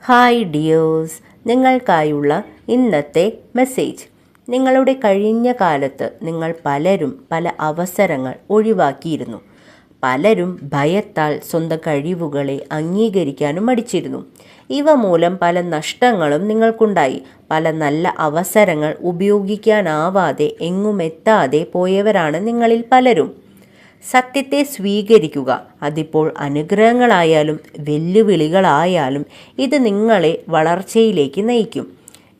Hi dears, നിങ്ങൾക്കായുള്ള ഇന്നത്തെ message. നിങ്ങളുടെ കഴിഞ്ഞ കാലത്ത് നിങ്ങൾ പലരും പല അവസരങ്ങൾ ഒഴിവാക്കിയിരുന്നു. പലരും ഭയത്താൽ സ്വന്തം കഴിവുകളെ അംഗീകരിക്കാനും മടിച്ചിരുന്നു. ഇവ മൂലം പല നഷ്ടങ്ങളും നിങ്ങൾക്കുണ്ടായി. പല നല്ല അവസരങ്ങൾ ഉപയോഗിക്കാനാവാതെ എങ്ങുമെത്താതെ പോയവരാണ് നിങ്ങളിൽ പലരും. സത്യത്തെ സ്വീകരിക്കുക. അതിപ്പോൾ അനുഗ്രഹങ്ങളായാലും വെല്ലുവിളികളായാലും ഇത് നിങ്ങളെ വളർച്ചയിലേക്ക് നയിക്കും.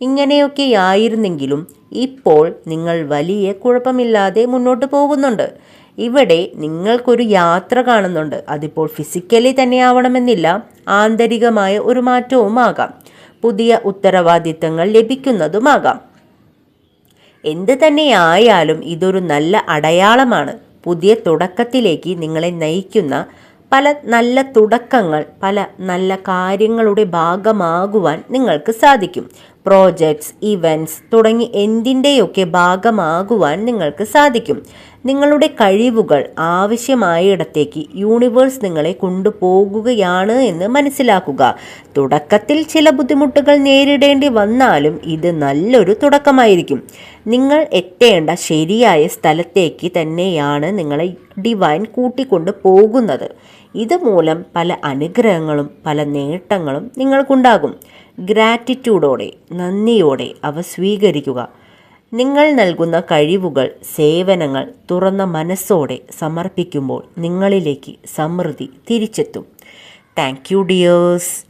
ഇങ്ങനെയൊക്കെയായിരുന്നെങ്കിലും ഇപ്പോൾ നിങ്ങൾ വലിയ കുഴപ്പമില്ലാതെ മുന്നോട്ട് പോകുന്നുണ്ട്. ഇവിടെ നിങ്ങൾക്കൊരു യാത്ര കാണുന്നുണ്ട്. അതിപ്പോൾ ഫിസിക്കലി തന്നെ ആവണമെന്നില്ല, ആന്തരികമായ ഒരു മാറ്റവുമാകാം. പുതിയ ഉത്തരവാദിത്തങ്ങൾ ലഭിക്കുന്നതുമാകാം. എന്ത് തന്നെയായാലും ഇതൊരു നല്ല അടയാളമാണ്. പുതിയ തുടക്കത്തിലേക്ക് നിങ്ങളെ നയിക്കുന്ന പല നല്ല തുടക്കങ്ങൾ, പല നല്ല കാര്യങ്ങളുടെ ഭാഗമാകുവാൻ നിങ്ങൾക്ക് സാധിക്കും. പ്രോജക്ട്സ്, ഇവൻറ്റ്സ് തുടങ്ങി എന്തിൻ്റെയൊക്കെ ഭാഗമാകുവാൻ നിങ്ങൾക്ക് സാധിക്കും. നിങ്ങളുടെ കഴിവുകൾ ആവശ്യമായിടത്തേക്ക് യൂണിവേഴ്സ് നിങ്ങളെ കൊണ്ടുപോകുകയാണ് എന്ന് മനസ്സിലാക്കുക. തുടക്കത്തിൽ ചില ബുദ്ധിമുട്ടുകൾ നേരിടേണ്ടി വന്നാലും ഇത് നല്ലൊരു തുടക്കമായിരിക്കും. നിങ്ങൾ എത്തേണ്ട ശരിയായ സ്ഥലത്തേക്ക് തന്നെയാണ് നിങ്ങളെ ഡിവൈൻ കൂട്ടിക്കൊണ്ട് പോകുന്നത്. ഇതുമൂലം പല അനുഗ്രഹങ്ങളും പല നേട്ടങ്ങളും നിങ്ങൾക്കുണ്ടാകും. ഗ്രാറ്റിറ്റ്യൂഡോടെ, നന്ദിയോടെ അവ സ്വീകരിക്കുക. നിങ്ങൾ നൽകുന്ന കഴിവുകൾ, സേവനങ്ങൾ തുറന്ന മനസ്സോടെ സമർപ്പിക്കുമ്പോൾ നിങ്ങളിലേക്ക് സമൃദ്ധി തിരിച്ചെത്തും. Thank you dears.